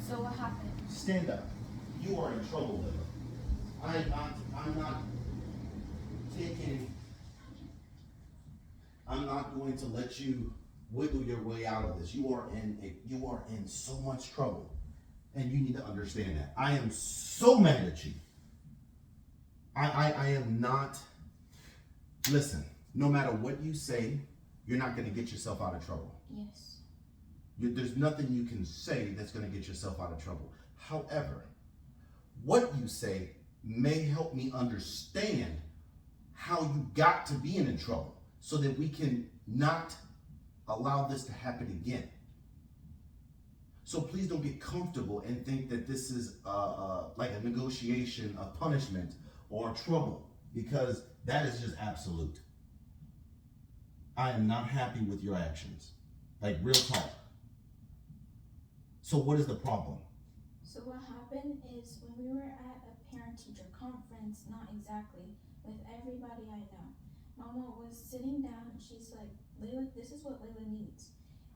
So what happened? Stand up. You are in trouble, Lila. I'm not taking. I'm not going to let you wiggle your way out of this. You are in so much trouble, and you need to understand that. I am so mad at you. I am not. Listen, no matter what you say, you're not going to get yourself out of trouble. Yes. There's nothing you can say that's going to get yourself out of trouble. However, what you say may help me understand how you got to being in trouble so that we can not allow this to happen again. So please don't get comfortable and think that this is like a negotiation of punishment or trouble, because that is just absolute. I am not happy with your actions. Like, real talk. So what is the problem? So what happened is when we were at a parent-teacher conference, not exactly, with everybody I know, Mama was sitting down and she's like, Layla, this is what Layla needs.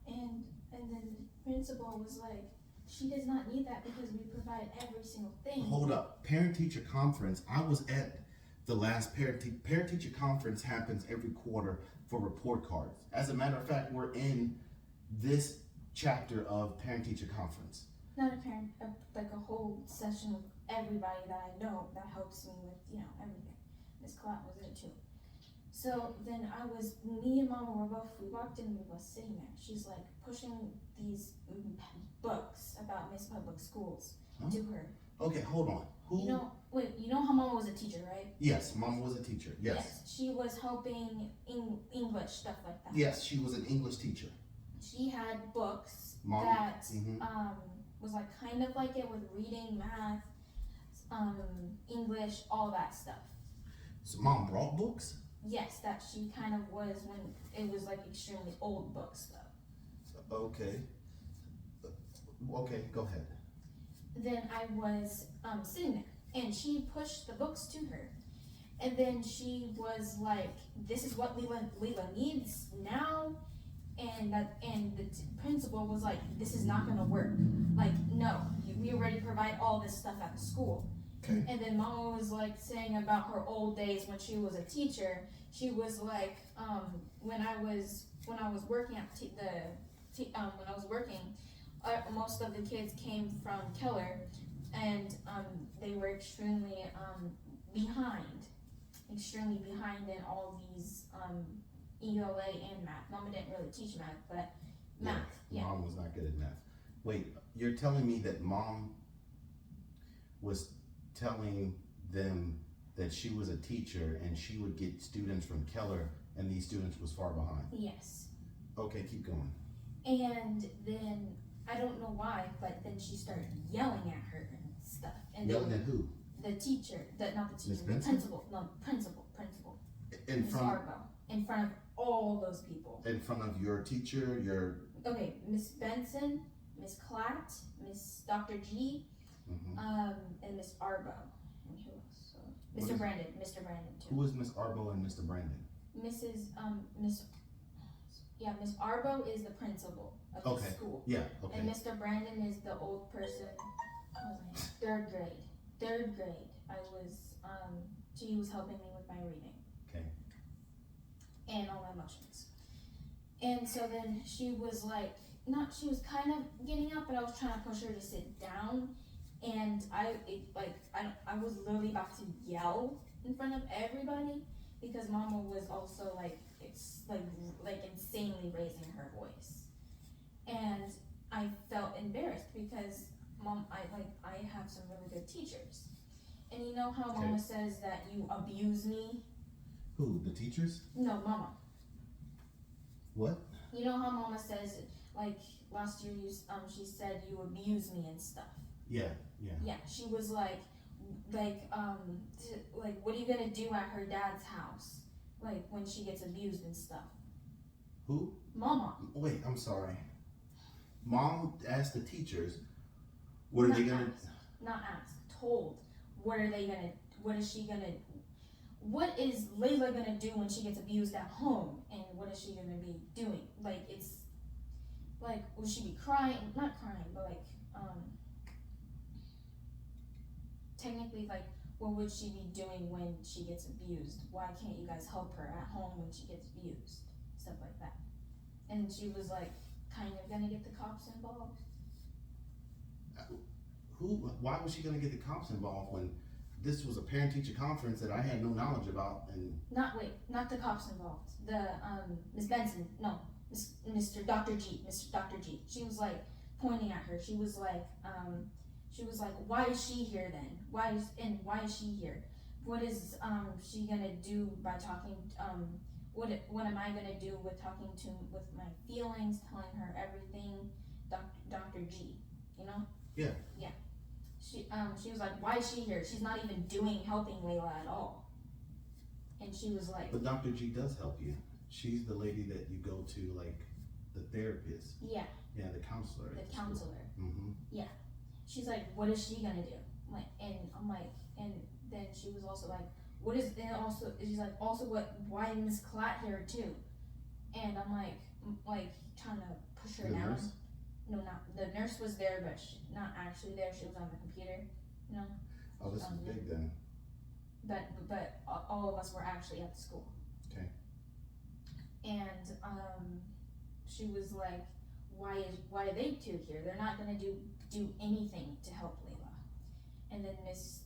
And then the principal was like, she does not need that because we provide every single thing. Hold up. Parent-teacher conference. I was at the last parent-teacher conference. Happens every quarter for report cards. As a matter of fact, we're in this chapter of parent-teacher conference. Not a parent, like a whole session of everybody that I know that helps me with, everything. Miss Collette was there too. So then me and Mama we walked in and we were both sitting there. She's like pushing these books about Miss Public Schools to her. Okay, hold on. Who? You know how Mama was a teacher, right? Yes, Mama was a teacher. Yes. She was helping English, stuff like that. Yes, she was an English teacher. She had books Mom, that was like kind of like it with reading, math, English, all that stuff. So Mom brought books? Yes, that she kind of was when it was like extremely old books though. Okay. Okay, go ahead. Then I was sitting there and she pushed the books to her. And then she was like, this is what Layla needs now. And the principal was like, this is not gonna work. Like, no, we already provide all this stuff at the school. Okay. And then Mama was like saying about her old days when she was a teacher. She was like, when I was working at when I was working, most of the kids came from Keller, and they were extremely behind in all these ELA and math. Mama didn't really teach math, but math. Yeah. Mom was not good at math. Wait, you're telling me that Mom was telling them that she was a teacher and she would get students from Keller and these students was far behind? Yes. Okay, keep going. And then, I don't know why, but then she started yelling at her and stuff. And yelling at who? The teacher, not the teacher, the principal. No, principal. In Miss front Argo. In front of all those people. In front of your teacher, Okay, Miss Benson, Miss Klatt, Miss Dr. G, and Miss Arbo. And who else? Mr. Brandon too. Who is Miss Arbo and Mr. Brandon? Miss Arbo is the principal of the school. Yeah, okay. And Mr. Brandon is the old person. What was I? Third grade. She was helping me with my reading. Okay. And all my motions. And so then she was like, she was kind of getting up, but I was trying to push her to sit down. And I was literally about to yell in front of everybody because Mama was also like insanely raising her voice. And I felt embarrassed because I have some really good teachers. And you know how Mama says that you abuse me? Who, the teachers? No, Mama. What? You know how Mama says, like, last year she said you abuse me and stuff. Yeah. Yeah, she was like, what are you gonna do at her dad's house? Like, when she gets abused and stuff. Who? Mama. Wait, I'm sorry. Mom asked the teachers, what are they gonna... Not asked, told. What is Layla gonna do when she gets abused at home? And what is she gonna be doing? Will she be crying? Not crying, but technically, like, what would she be doing when she gets abused? Why can't you guys help her at home when she gets abused? Stuff like that. And she was like, kind of gonna get the cops involved. Why was she gonna get the cops involved when this was a parent-teacher conference that I had no knowledge about? And Not the cops involved. The, Miss Benson, no, Mr. Dr. G. She was like pointing at her. She was like, why is she here then? Why is she here? What is, she gonna do by talking, what am I gonna do with with my feelings, telling her everything, Dr. G, you know? Yeah. Yeah. She was like, why is she here? She's not even helping Layla at all. And she was like, But Dr. G does help you. She's the lady that you go to, like, the therapist. yeah, Yeah, the counselor. the counselor. Mm-hmm. Yeah. She's like, what is she gonna do? Like, and I'm like, and then she was also like, she's like, also why Miss Klatt here too? And I'm like trying to push her The down. nurse? No, the nurse was there, but not actually there. She was on the computer, you know. Oh, this is big then. But all of us were actually at the school. Okay. And she was like, why are they two here? They're not gonna do anything to help Layla. And then Miss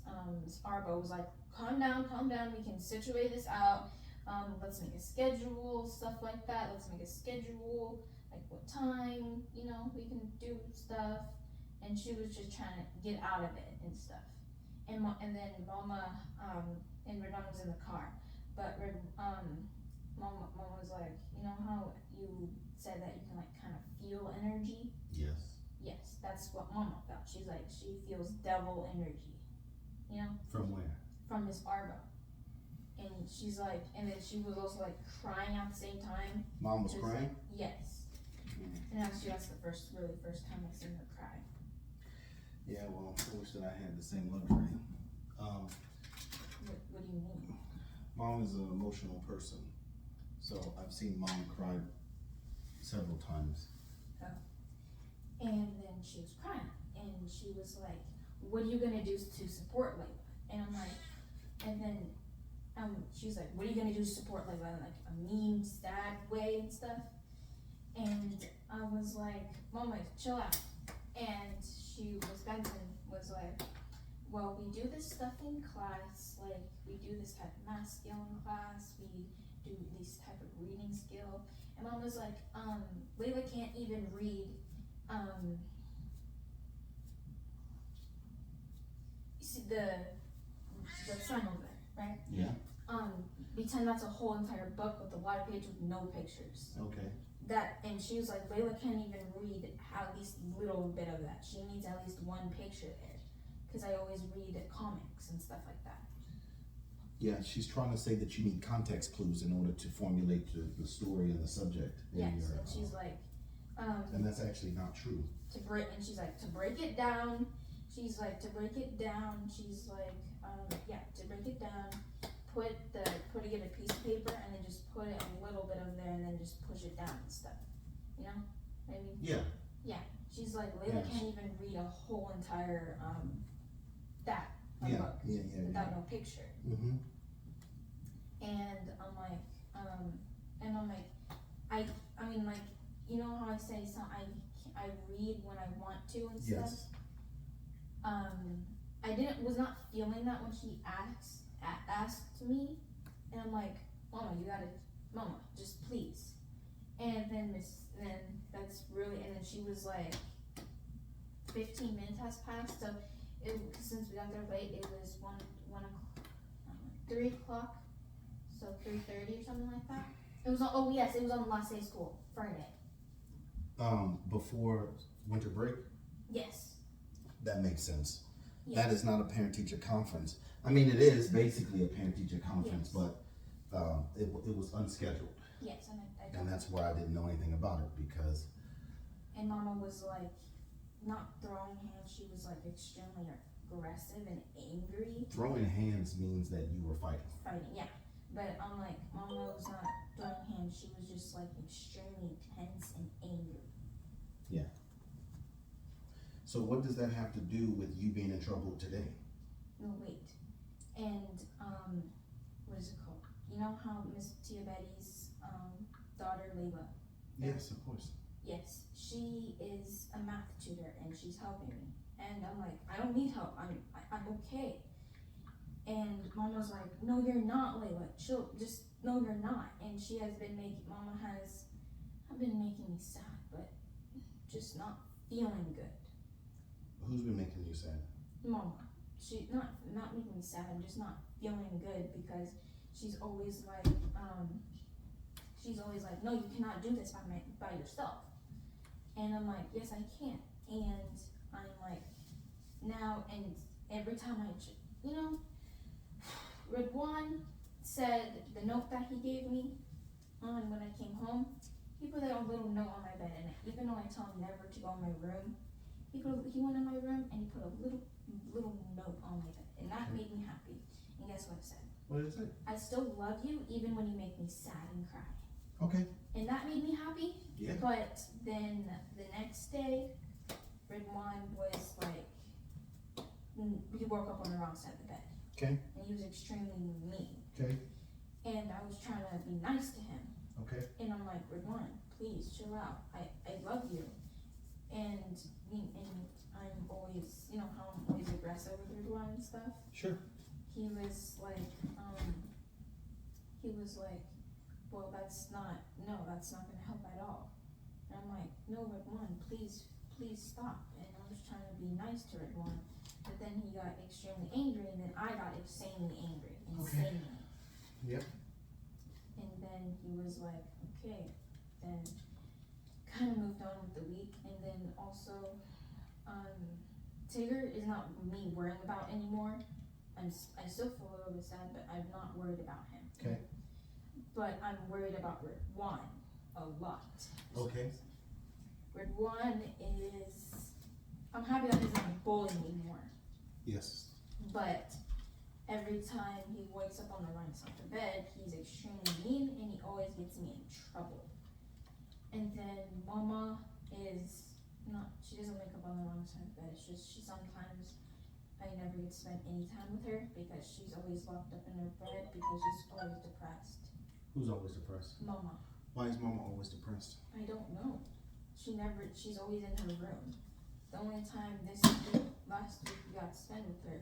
Arbo was like, calm down, we can situate this out. Let's make a schedule, stuff like that. Let's make a schedule, like what time, you know, we can do stuff. And she was just trying to get out of it and stuff. And then Mama, and Redon was in the car. But Mama was like, you know how you said that you can like kind of feel energy? Yes. Yes, that's what Mama felt. She's like, she feels devil energy, you know? From where? From Miss Arbo. And she's like, and then she was also like crying at the same time. Mom was She crying? like, yes. And actually that's the first time I've seen her cry. Yeah, well, I wish that I had the same luxury. What do you mean? Mom is an emotional person. So I've seen Mom cry several times. And then she was crying, and she was like, what are you gonna do to support Layla? And I'm like, and then she's like, what are you gonna do to support Layla in like a mean, sad way and stuff? And I was like, Mama, chill out. And Miss Benson was like, well, we do this stuff in class, like we do this type of math skill in class, we do this type of reading skill. And Mom was like, Layla can't even read, you see the sign over there, right? Yeah. Pretend that's a whole entire book with a lot of pages with no pictures. Okay. And she was like, Layla can't even read at least a little bit of that. She needs at least one picture there. Cause I always read comics and stuff like that. Yeah, she's trying to say that you need context clues in order to formulate the story and the subject. Yes, and she's like, and that's actually not true. and she's like, to break it down, she's like, to break it down, get a piece of paper and then just put it a little bit of there and then just push it down and stuff. You know? I mean, Yeah. She's like, Layla can't even read a whole entire, book without no picture. Mm-hmm. And I'm like, I mean, like, you know how I say, so I read when I want to and stuff? Yes. I was not feeling that when she asked me, and I'm like, Mama, just please. And then and then she was like, 15 minutes has passed, so since we got there late, it was 3 o'clock, so 3:30 or something like that. It was on the last day of school, Friday. Before winter break? Yes. That makes sense. Yes. That is not a parent-teacher conference. I mean, it is basically a parent-teacher conference, Yes. but it was unscheduled. Yes, And that's why I didn't know anything about it, because... And Mama was like, not throwing hands, she was like extremely aggressive and angry. Throwing hands means that you were fighting. Yeah. But I'm like, Mama was not throwing hands, she was just like extremely tense and angry. Yeah. So what does that have to do with you being in trouble today? no wait. And, what is it called? You know how Miss Tia Betty's, daughter, Layla? Yes, of course. Yes, she is a math tutor and she's helping me. And I'm like, I don't need help, I'm okay. And Mama's like, no, you're not, Layla. No, you're not. And she has been making me sad, but just not feeling good. Who's been making you sad? Mama, she not making me sad. I'm just not feeling good because she's always like, no, you cannot do this by yourself. And I'm like, yes, I can. And I'm like, now, and every time Ridwan said the note that he gave me on when I came home, he put a little note on my bed, and even though I tell him never to go in my room, he went in my room and he put a little note on my bed, and that made me happy. And guess what it said? What is it? I still love you even when you make me sad and cry. Okay. And that made me happy. Yeah. But then the next day, Ridwan was like, he woke up on the wrong side of the bed. Okay. And he was extremely mean. Okay. And I was trying to be nice to him. Okay. And I'm like, Ridwan, please chill out. I love you. And I'm always, you know how I'm always aggressive with Ridwan and stuff. Sure. He was like, well, that's not gonna help at all. And I'm like, no, Ridwan, please stop. And I was trying to be nice to Ridwan, but then he got extremely angry, and then I got insanely angry. Insanely. Yep. And then he was like, okay, then kind of moved on with the week. And then also, Tigger is not me worrying about anymore. I still feel a little bit sad, but I'm not worried about him. Okay. But I'm worried about Ridwan a lot. Okay. Ridwan I'm happy that he's not bullying me anymore. Yes. But every time he wakes up on the wrong side of the bed, he's extremely mean and he always gets me in trouble. And then Mama she doesn't wake up on the wrong side of the bed. It's just sometimes I never get to spend any time with her because she's always locked up in her bed because she's always depressed. Who's always depressed? Mama. Why is Mama always depressed? I don't know. She's always in her room. The only time last week we got to spend with her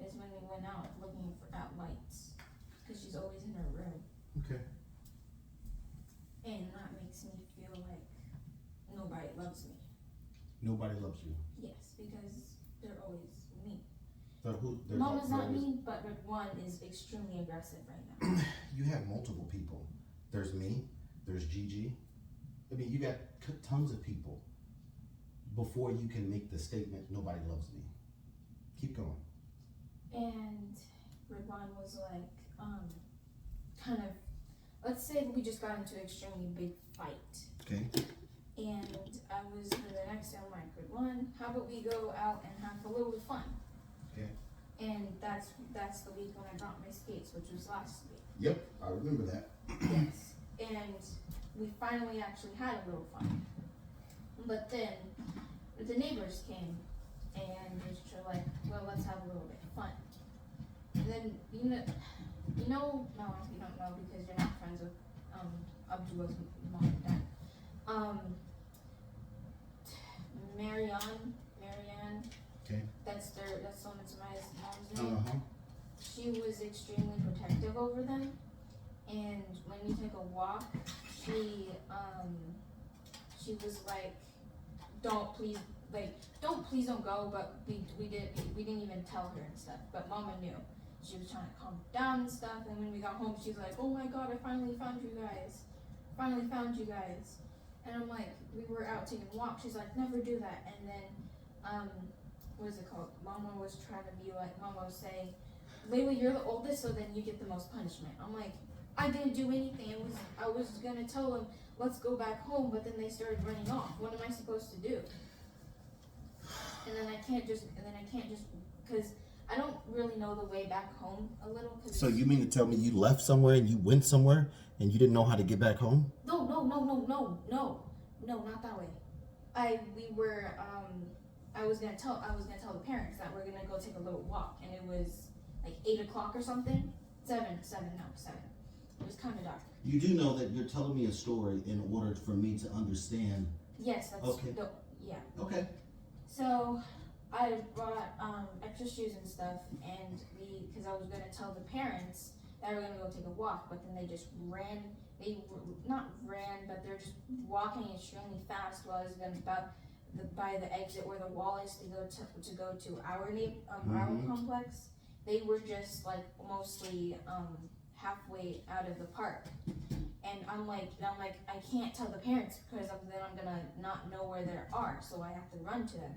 is when we went out looking at lights. Because she's always in her room. Okay. And that makes me feel like nobody loves me. Nobody loves you. Yes, because they're always mean. Mama's not mean, but Ridwan is extremely aggressive right now. You have multiple people. There's me. There's Gigi. I mean, you got tons of people before you can make the statement, nobody loves me. Keep going. And Ridwan was like, kind of, let's say we just got into an extremely big fight. Okay. And the next day I'm like, Ridwan, how about we go out and have a little fun? Okay. And that's the week when I brought my skates, which was last week. Yep, I remember that. Yes. And we finally actually had a little fun. But then the neighbors came and they were like, well, let's have a little bit of fun. And then, no, you don't know because you're not friends with Abdullah's mom and dad. Marianne. Okay. That's my mom's name. Uh-huh. She was extremely protective over them, and when we took a walk, she was like, please don't go, but we didn't even tell her and stuff, but Mama knew. She was trying to calm down and stuff, and when we got home, she's like, oh my God, I finally found you guys. And I'm like, we were out taking a walk. She's like, never do that. And then, what is it called? Mama was trying to be like, Mama was saying, Layla, you're the oldest, so then you get the most punishment. I'm like, I didn't do anything. I was gonna tell them, let's go back home, but then they started running off. What am I supposed to do? And then I can't just, because I don't really know the way back home a little. So you mean to tell me you left somewhere and you went somewhere and you didn't know how to get back home? No, not that way. I was gonna tell the parents that we're gonna go take a little walk, and it was like 8 o'clock or something. 7. It was kind of dark. You do know that you're telling me a story in order for me to understand. Yes, that's Okay. yeah. Okay. So I brought extra shoes and stuff, and because I was gonna tell the parents that we were gonna go take a walk, but then they just ran. Not ran, but they're just walking extremely fast while I was gonna by the exit where the wall is to go to our our complex. They were just like mostly halfway out of the park, and I'm like I can't tell the parents because then I'm gonna not know where they are, so I have to run to them.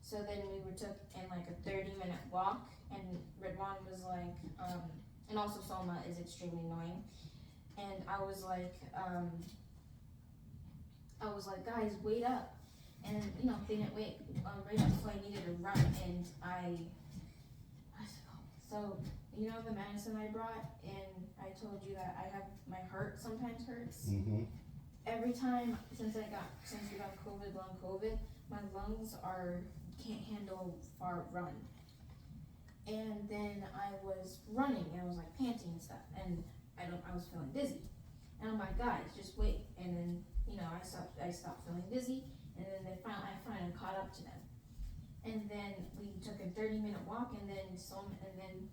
So then we took in like a 30-minute walk, and Ridwan was like, and also Soma is extremely annoying, and I was like, guys, wait up, and they didn't wait right up, so I needed to run, and so the medicine I brought, and I told you that I have my heart sometimes hurts. Mm-hmm. Every time since we got long COVID, my lungs can't handle far run. And then I was running and I was like panting and stuff, and I was feeling dizzy. And I'm like, guys, just wait. And then I stopped feeling dizzy, and then I finally caught up to them. And then we took a 30-minute walk, and then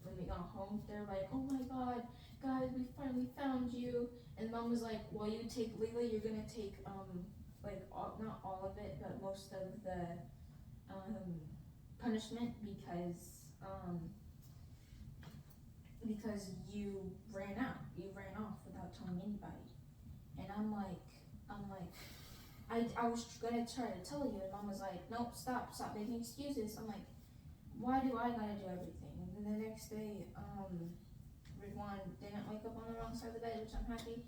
when we got home, they're like, oh my god, guys, we finally found you. And Mom was like, well, you take Layla, you're gonna take not all of it, but most of the punishment because you ran off without telling anybody. And I'm like I was gonna try to tell you, and Mom was like, nope, stop making excuses. I'm like, why do I gotta do everything? And then the next day, Ridwan didn't wake up on the wrong side of the bed, which I'm happy.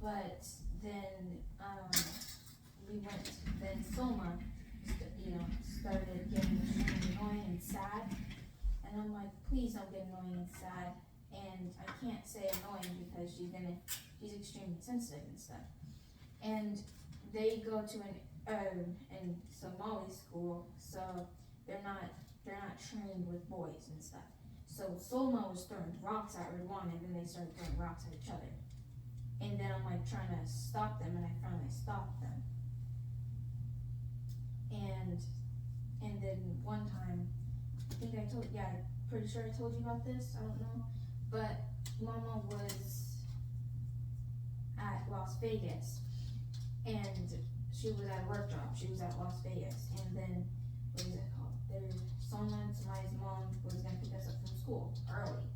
But then then Soma, started getting extremely annoying and sad. And I'm like, please don't get annoying and sad. And I can't say annoying because she's extremely sensitive and stuff. And they go to an Somali school, so they're not trained with boys and stuff. So Soma was throwing rocks at Ridwan, and then they started throwing rocks at each other. And then I'm like trying to stop them, and I finally stopped them. And then one time, I'm pretty sure I told you about this, I don't know, but Mama was at Las Vegas, and she was at a work job, she was at Las Vegas, and then, what is it called, somebody's mom was gonna pick us up from school early,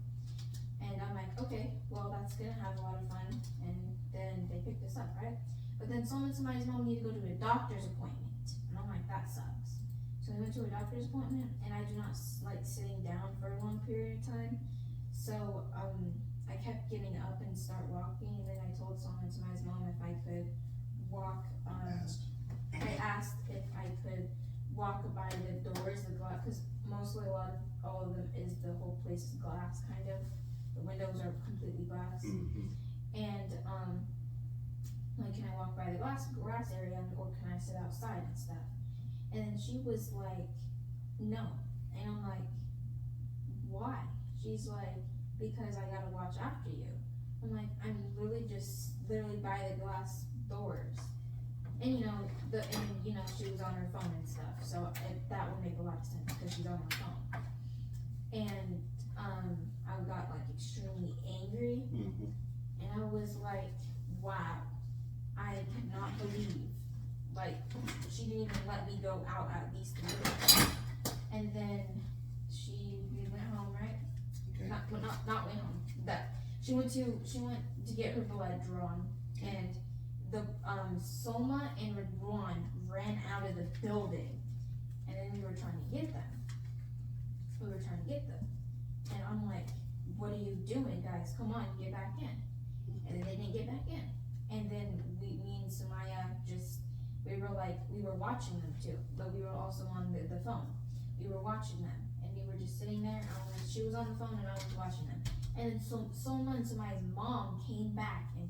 and I'm like, okay, well, that's gonna have a lot of fun, and then they picked us up, right? But then somebody's mom needed to go to a doctor's appointment, and I'm like, that sucks. So we went to a doctor's appointment, and I do not like sitting down for a long period of time. So I kept getting up and start walking, and then I told somebody's mom if I could walk. I asked if I could walk by the doors, the glass, because mostly all of them is the whole place is glass, kind of. The windows are completely glass, and like, can I walk by the grass area, or can I sit outside and stuff? And then she was like, no. And I'm like, why? She's like, because I gotta watch after you. I'm like, I'm literally by the glass doors. And she was on her phone and stuff, so that would make a lot of sense because she's on her phone. And I got like extremely angry, and I was like, wow, I cannot believe, like, she didn't even let me go out at least a little. And then we went home, right? Okay. Not went home. She went to get her blood drawn, and the Soma and Ridwan ran out of the building, and then we were trying to get them. And I'm like, what are you doing, guys? Come on, get back in. And then they didn't get back in. And then me and Sumaya we were watching them too, but we were also on the phone. We were watching them, and we were just sitting there. She was on the phone, and I was watching them. And then Soma and Sumaya's mom came back, and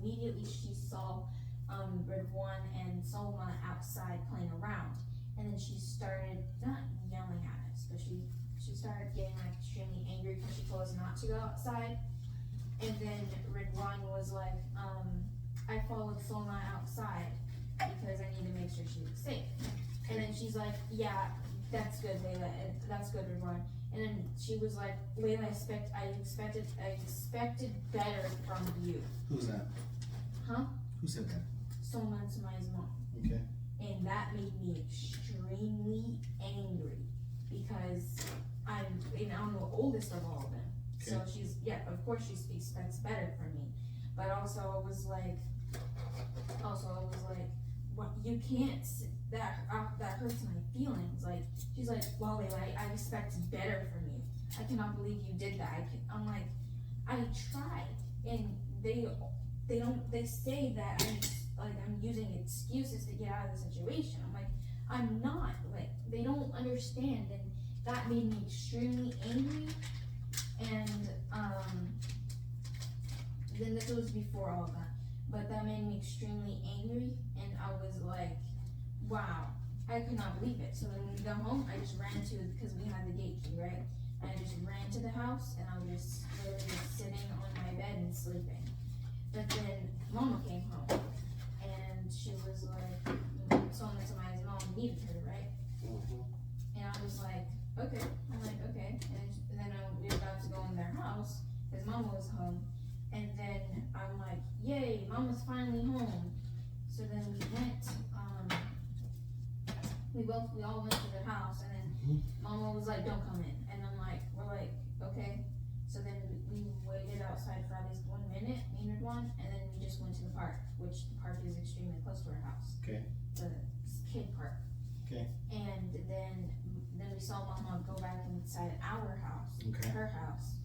immediately she saw Ridwan and Soma outside playing around. And then she started told us not to go outside. And then Ridwan was like, I followed Soma outside because I need to make sure she was safe. And then she's like, yeah, that's good, Layla. That's good, Ridwan. And then she was like, Layla, I expected better from you. Who's that? Huh? Who said that? Soma and Sumaya's mom. Okay. And that made me extremely angry because I'm the oldest of all of them. Okay. So of course she expects better from me. But also I was like, what, you can't, that hurts my feelings. Like, she's like, well, I expect better from you. I cannot believe you did that. I'm like, I tried. And they say that I'm using excuses to get out of the situation. I'm like, I'm not. Like, they don't understand. And that made me extremely angry. And, then this was before all that. But that made me extremely angry, and I was like, wow, I could not believe it. So then when we got home, I just ran because we had the gate key, right? And I just ran to the house, and I was just literally just sitting on my bed and sleeping. But then Mama came home, and she was like, someone to my mom needed her, right? And I was like, okay. I'm like, okay. And then we were about to go in their house, because Mama was home. And then I'm like, yay, Mama's finally home. So then we went, we all went to the house, and then Mama was like, don't come in. And we're like, okay. So then we waited outside for at least 1 minute, me and Ridwan, and then we just went to the park, which the park is extremely close to our house. Okay. The kid park. Okay. And then we saw Mama go back inside our house, Okay. her house.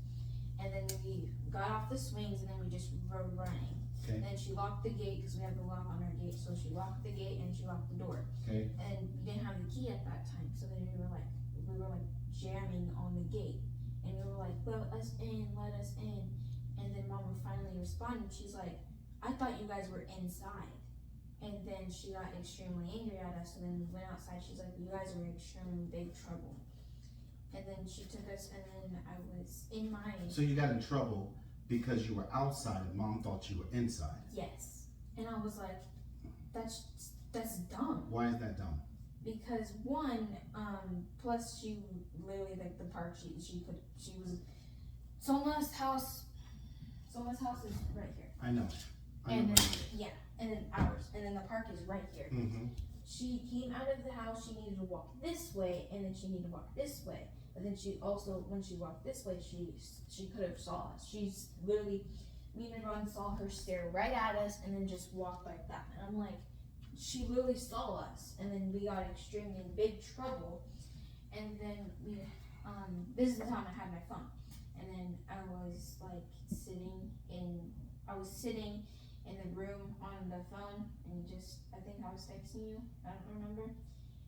And then we got off the swings, and then we just rode running. Okay. And then she locked the gate, because we have the lock on our gate, so she locked the gate and she locked the door. Okay. And we didn't have the key at that time, so then we were like jamming on the gate. And we were like, let us in. And then Mama finally responded, she's like, I thought you guys were inside. And then she got extremely angry at us, and then we went outside, she's like, you guys are in extremely big trouble. And then she took us, and then I was in my... So you got in trouble because you were outside and Mom thought you were inside. Yes. And I was like, that's dumb. Why is that dumb? Because one, plus she literally, like, the park, she was... Soma's house is right here. I know. And then, yeah, and then ours. And then the park is right here. Mm-hmm. She came out of the house, she needed to walk this way, and then she needed to walk this way. But then she also, when she walked this way, she could have saw us. She's literally, me and Ron saw her stare right at us and then just walk like that. And I'm like, she literally saw us. And then we got extremely in big trouble. And then this is the time I had my phone. And then I was like sitting in the room on the phone, and I think I was texting you, I don't remember.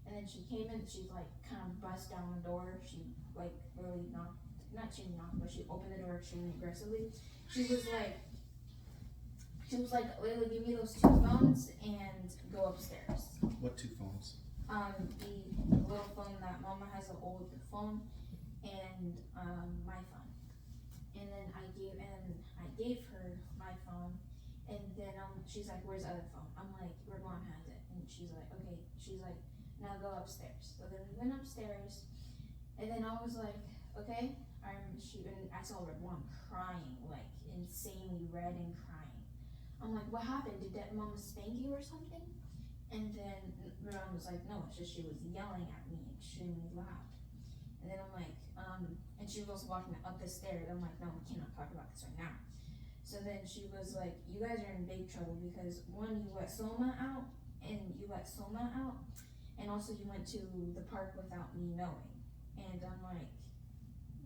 And then she came in, she like kind of bust down the door. She like really knocked, but she opened the door extremely aggressively. She was like, Layla, give me those 2 phones and go upstairs. What 2 phones? The little phone that Mama has, an old phone, and my phone. And then I gave her my phone, and then she's like, where's the other phone? I'm like, Ridwan has it. And she's like, okay. She's like, now go upstairs. So then we went upstairs, and then I was like, okay. And I saw Ridwan crying, like insanely red and crying. I'm like, what happened? Did that Mama spank you or something? And then Ridwan was like, no, it's just she was yelling at me extremely loud. And then I'm like, and she was also walking up the stairs. I'm like, no, we cannot talk about this right now. So then she was like, you guys are in big trouble because one, you let Soma out, and also you went to the park without me knowing. And I'm like,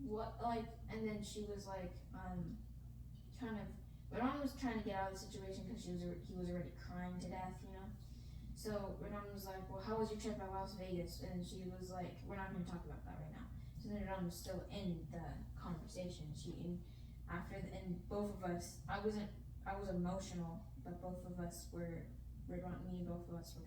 what, like, and then she was like, Ridwan was trying to get out of the situation because he was already crying to death, you know? So Ridwan was like, well, how was your trip at Las Vegas? And she was like, we're not going to talk about that right now. So then Ridwan was still in the conversation. And both of us, I was emotional, but both of us were, Ridwan, me and both of us were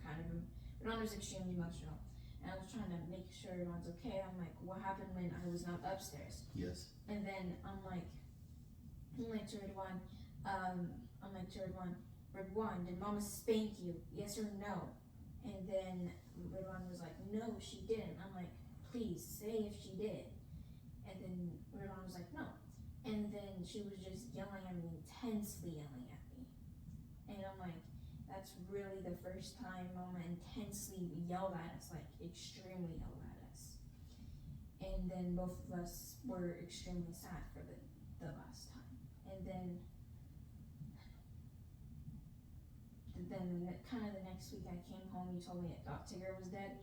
Ridwan was extremely emotional. and I was trying to make sure everyone's okay. I'm like, what happened when I was not upstairs? Yes. And then I'm like to Redwan, Redwan, did mama spank you? Yes or no? And then Redwan was like, no, she didn't. I'm like, please say if she did. And then Redwan was like, no. And then she was just yelling at me, intensely yelling at me. And I'm like, that's really the first time mama intensely yelled at us, like extremely yelled at us. And then both of us were extremely sad for the last time. And then kind of the next week I came home, you told me that Tigger was dead.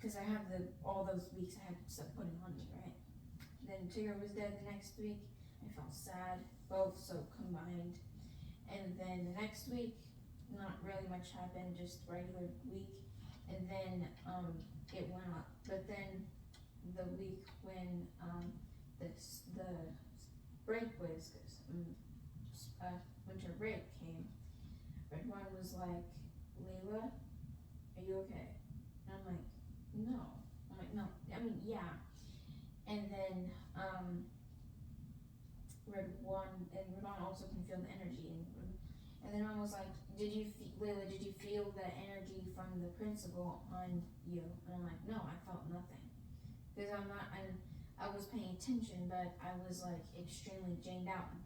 Cause I have all those weeks I had stuff putting on me, right? Then Tigger was dead the next week. I felt sad, both so combined. And then the next week, not really much happened, just regular week. And then it went up. But then the week when the break was, winter break came, Redwan was like, Layla, are you okay? And I'm like, no. I'm like, no. I mean, yeah. And then Redwan also can feel the energy, and then I was like, Layla, did you feel the energy from the principal on you? And I'm like, no, I felt nothing, because I was paying attention, but I was like extremely drained out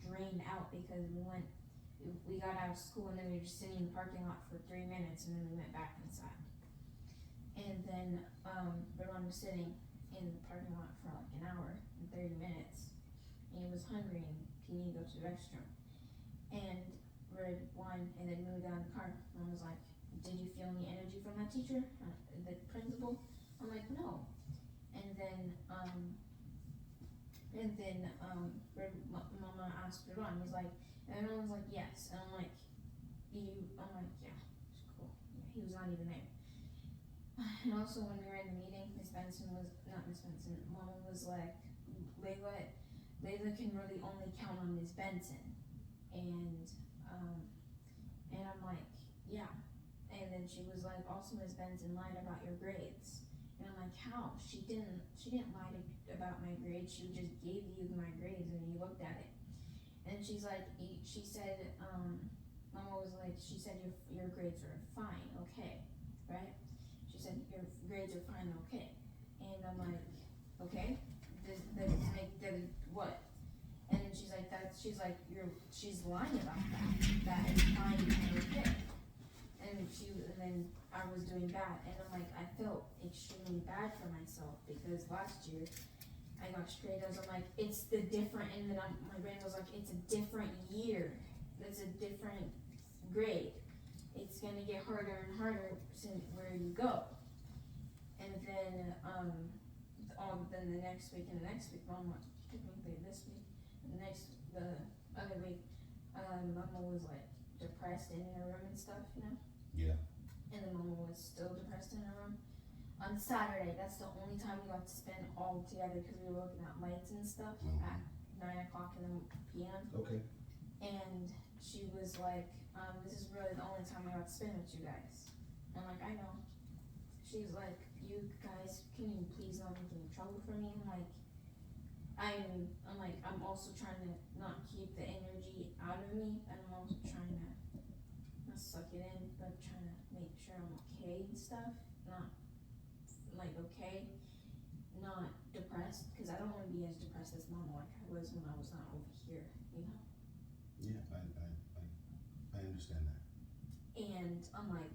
because we got out of school and then we were just sitting in the parking lot for 3 minutes and then we went back inside. And then Redwan was sitting in the parking lot for like an hour and 30 minutes, and he was hungry and he needed to go to the restroom. And Redwan, and then when we got in the car, Mom was like, did you feel any energy from that teacher, the principal? I'm like, no. And then Mama asked Redwan, he's like, and everyone was like, yes. And I'm like, yeah, it's cool. Yeah, he was not even there. And also when we were in the meeting, Mama was like, Layla can really only count on Miss Benson. And I'm like, yeah. And then she was like, also Miss Benson lied about your grades. And I'm like, how? She didn't lie about my grades. She just gave you my grades and you looked at it. And she's like, she said, Mama was like, she said your grades are fine, okay, right? She said your grades are fine, okay. And I'm like, okay, what? And then she's like, she's lying about that is fine and okay. And then I was doing bad, and I'm like, I felt extremely bad for myself because last year I got straight A's. I'm like, it's the different, and then my brain was like, it's a different year, it's a different grade, it's gonna get harder and harder since where you go. And then then the next week, Mom went technically this week, the other week, Mama was like depressed in her room and stuff, you know? Yeah. And then Mama was still depressed in her room. On Saturday, that's the only time we got to spend all together because we were looking at lights and stuff at 9 o'clock in the p.m. Okay. And she was like, this is really the only time I got to spend with you guys. I'm like, I know. She's like, you guys, can you please not make any trouble for me? I'm also trying to not keep the energy out of me, and I'm also trying to not suck it in, but trying to make sure I'm okay and stuff. Not depressed, because I don't want to be as depressed as Mama like I was when I was not over here, you know? Yeah, I understand that. And I'm like,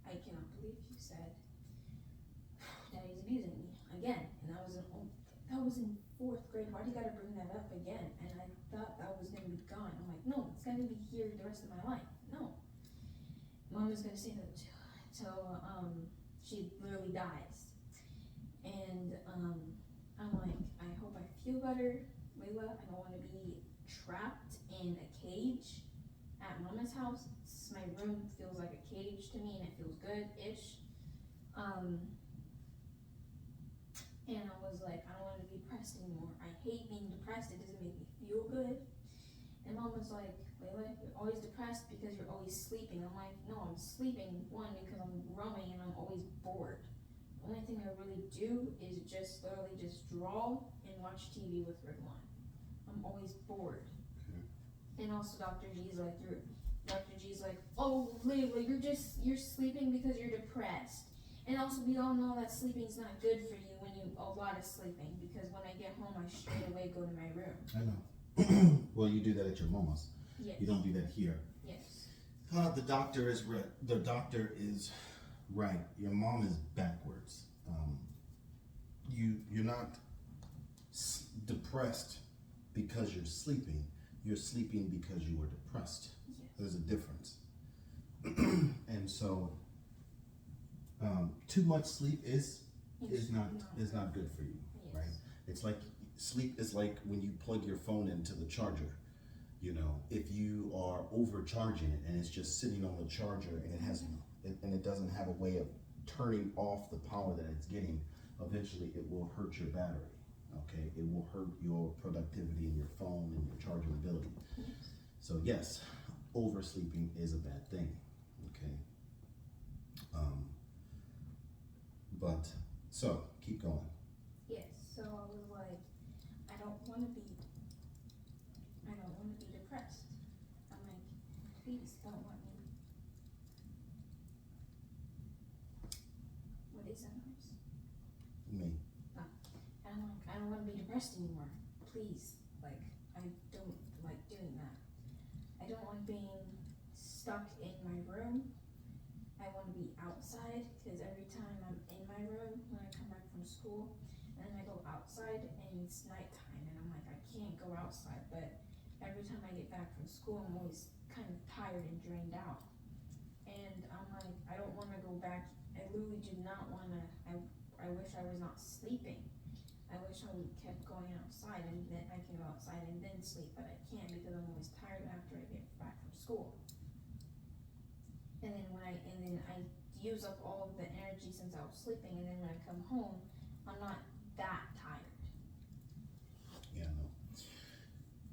I cannot believe you said Daddy's abusing me again, and that was in 4th grade. Why do you gotta bring that up again? And I thought that was gonna be gone. I'm like, no, it's gonna be here the rest of my life. No, Mom was gonna say that till she literally dies. And I'm like, I hope I feel better, Layla. I don't want to be trapped in a cage at Mama's house. My room feels like a cage to me, and it feels good-ish. And I was like, I don't want to be depressed anymore. I hate being depressed. It doesn't make me feel good. And Mom was like, Layla, you're always depressed because you're always sleeping. I'm like, no, I'm sleeping, one, because I'm growing and I'm always bored. The only thing do is just literally just draw and watch TV with Ridwan. I'm always bored. Okay. And also Dr. G's like, oh, Layla, you're sleeping because you're depressed. And also we all know that sleeping's not good for you when you, a lot of sleeping, because when I get home, I straight away go to my room. I know. Well, you do that at your mama's. Yes. You don't do that here. Yes. The doctor is right. The doctor is right. Your mom is backwards. You're not depressed because you're sleeping. You're sleeping because you were depressed. Yes. There's a difference. And so, too much sleep is not good for you, Yes. right? It's like sleep is like when you plug your phone into the charger. You know, if you are overcharging it and it's just sitting on the charger and it doesn't have a way of turning off the power that it's getting, eventually it will hurt your battery. Okay, it will hurt your productivity in your phone and your charging ability. Yes. So yes, oversleeping is a bad thing. Okay. But so keep going. Yes, so I was like, I don't wanna be depressed. I'm like, please don't let me. What is that noise? Me. And I'm like, I don't wanna be depressed anymore. Please, like, I don't like doing that. I don't like being stuck in my room. I wanna be outside, cause every time I'm in my room, when I come back from school, and then I go outside and it's nighttime, and I'm like, I can't go outside, but every time I get back from school, I'm always kind of tired and drained out. And I'm like, I don't wanna go back, I literally do not wanna, I wish I was not sleeping. I wish I would kept going outside and then I can go outside and then sleep, but I can't because I'm always tired after I get back from school. And then I use up all of the energy since I was sleeping, and then when I come home, I'm not that tired. Yeah,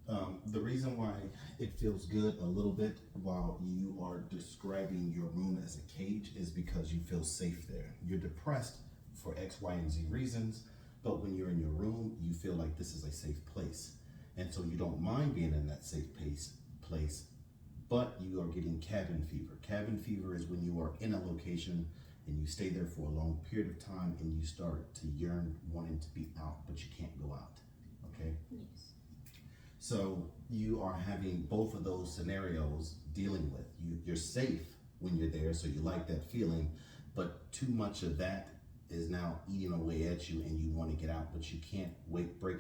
no. The reason why it feels good a little bit while you are describing your room as a cage is because you feel safe there. You're depressed for X, Y, and Z reasons, but when you're in your room, you feel like this is a safe place. And so you don't mind being in that safe place, but you are getting cabin fever. Cabin fever is when you are in a location and you stay there for a long period of time and you start to yearn wanting to be out, but you can't go out, okay? Yes. So you are having both of those scenarios dealing with. You're safe when you're there, so you like that feeling, but too much of that is now eating away at you and you want to get out, but you can't break